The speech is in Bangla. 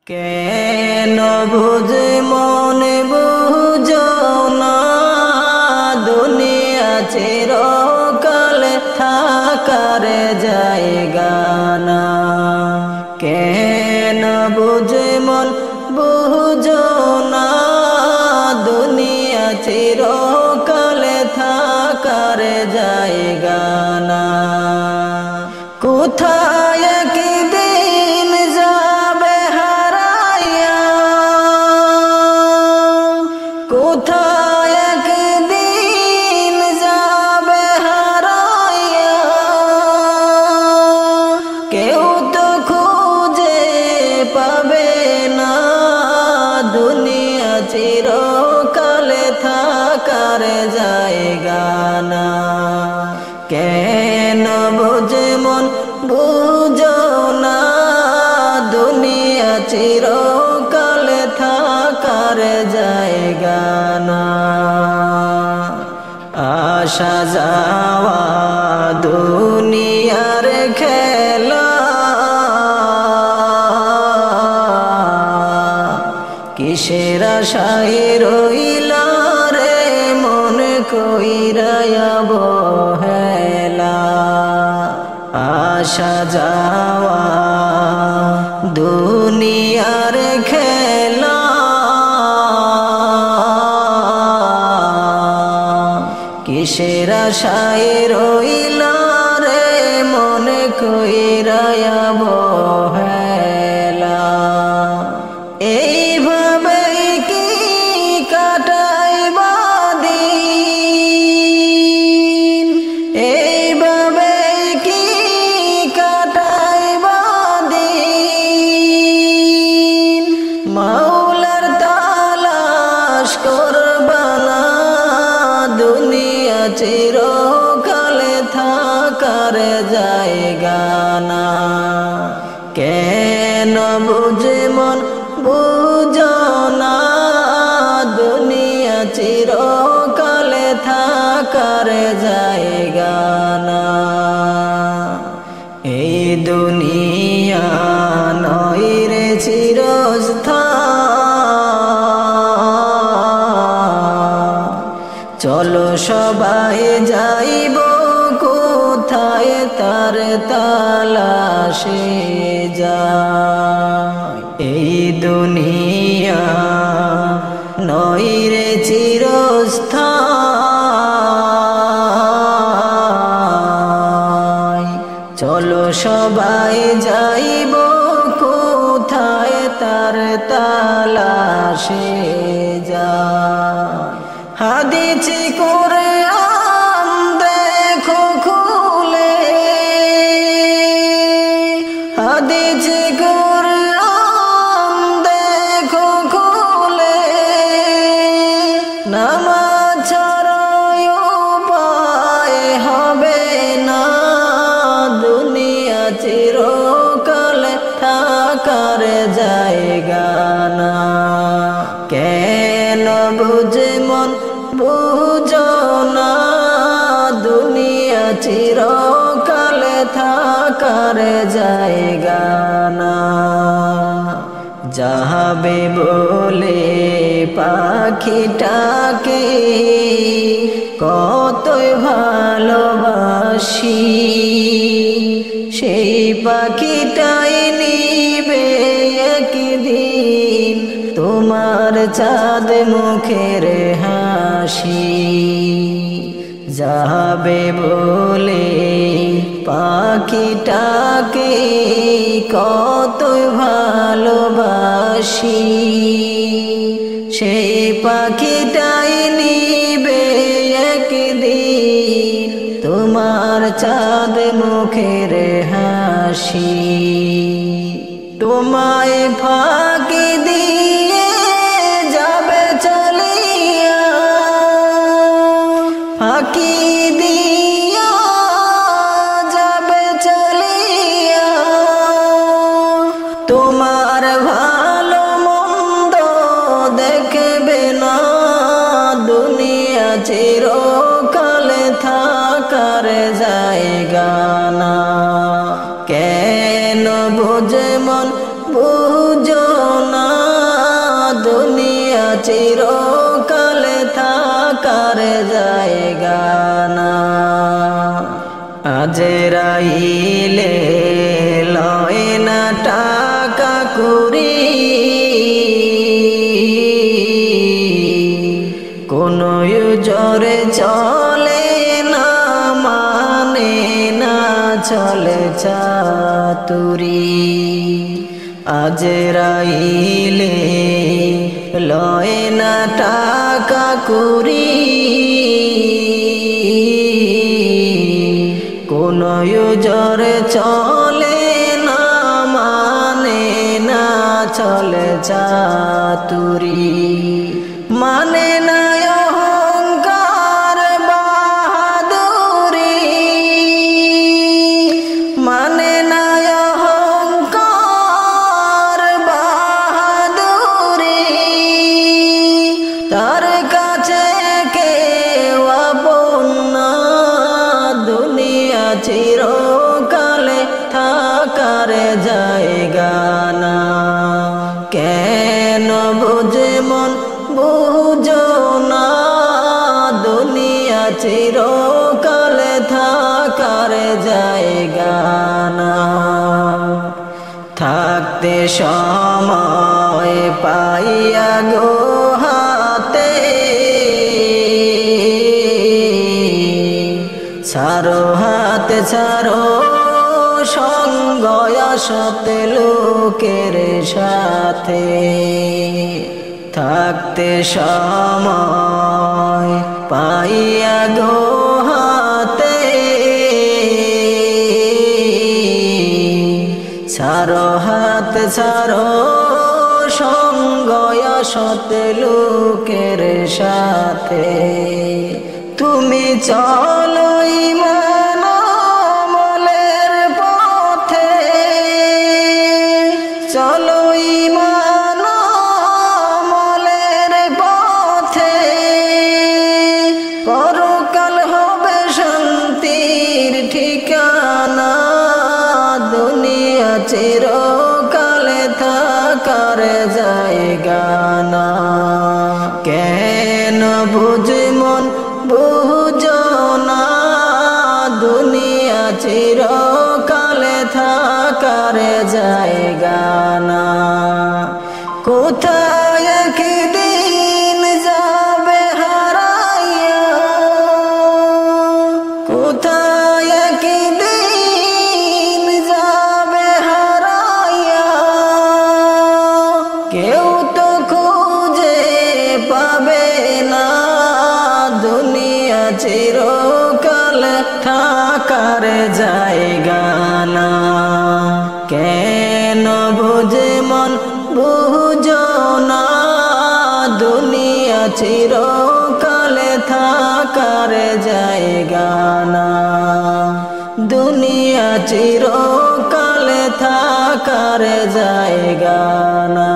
কেন বুঝে মনে বুঝো না দুনিয়া চিরকাল থাকার জায়গা না। কেন বুঝে মন বুঝো না দুনিয়া চিরকাল থাকার জায়গা না। কোথায় একদিন যাবে হারাইয়া, কোথায় একদিন যাবে হারাইয়া, কেউ তো খুঁজে পাবে না দুনিয়া চিরকাল থাকার জায়গা না। কেন বুঝে মন বুঝো না দুনিয়া চিরকাল থাকার জায়গা না। আসা যাওয়া দুনিয়ার খেলা, কিসের আশায় রইলা রে মন কইরা অবহেলা। আসা যাওয়া দুনিয়ার খেলা, কিসের আশায় রইলা রে মন কইরা অবহেলা। এইভাবে কি কাটাইবা দিন, এইভাবে কি কাটাইবা দিন, মাওলার তালাশ করবা না দুনিয়া চিরকাল থাকার জায়গা না। কেন বুঝে মন বুঝো না দুনিয়া চিরকাল থাকার জায়গা না। এই দুনিয়া নয় রে চিরস্থায়ী, চলো সবাই যাইব কোথায় তার তালাশে যায়। এই দুনিয়া নয় রে চিরস্থায়ী, চলো সবাই যাইব কোথায় তার তালাশে যায়। হাদিস কোরআন দেখো খুলে, হাদিস কোরআন দেখো খুলে, নামাজ ছাড়া উপায় হবে না দুনিয়া চিরকাল থাকার জায়গা না। কেন বুঝে মন বুঝো না দুনিয়া চিরকাল থাকার জায়গা না। যাবে বলে পাখিটাকে কতই ভালোবাসি, সেই পাখিটাই নিবে একদিন তোমার চাঁদ মুখের হাসি। যাবে বলে পাখিটাকে কতই ভালোবাসি, সেই পাখিটাই নিবে একদিন তোমার চাঁদ মুখের হাসি। তোমায় ফাঁকি দিয়ে যাবে চলিয়া, ফাঁকি দিয়া যাবে চলিয়া, তোমার ভালো মন্দ দেখবে না দুনিয়া চিরকাল থাকার জায়গা না। কেন বুঝে মন বুঝো চিরকালে থাকার জায়গা না। আজরাইলে লয় না টাকা কুড়ি, কোনো জোরে চলে না, মানে না চলে চাতুরি। আজরাইলে লয় না টাকা কুড়ি, কোনো জোরে চলে না, মানে না চলে চাতুরি। মানে না অহংকার বাহাদুরি, মানে না অহংকার বাহাদুরি, তার কাছে কেউ আপন না, দুনিয়া চিরকালে থাকার জায়গা না। কেন বুঝে মন বুঝো না, দুনিয়া চিরকালে থাকার জায়গা না। থাকতে সময় পাইয়া গো হাতে, ছাড়ো হাত ছাড়ো সঙ্গ আসতে লোকের সাথে। থাকতে সময় পাইয়া গো হাতে, ছাড়ো হাত ছাড়ো সঙ্গ আসতে লোকের সাথে। তুমি চলো ঈমান আমলের পথে, চলো ঈমান আমলের পথে, পরকাল হবে শান্তির ঠিকানা, দুনিয়া চিরকালে থাকার জায়গা না। কেন বুঝে মন বুঝো না, দুনিয়া চিরকালে থাকার জায়গা না। কোথায় একদিন যাবে হারাইয়া, কোথায় একদিন যাবে হারাইয়া, কেউ তো খুঁজে পাবে না, দুনিয়া চিরকাল থাকার জায়গা না। কেন বুঝে মন বুঝো না, দুনিয়া চিরকালে থাকার জায়গা না, দুনিয়া চিরকালে থাকার জায়গা না।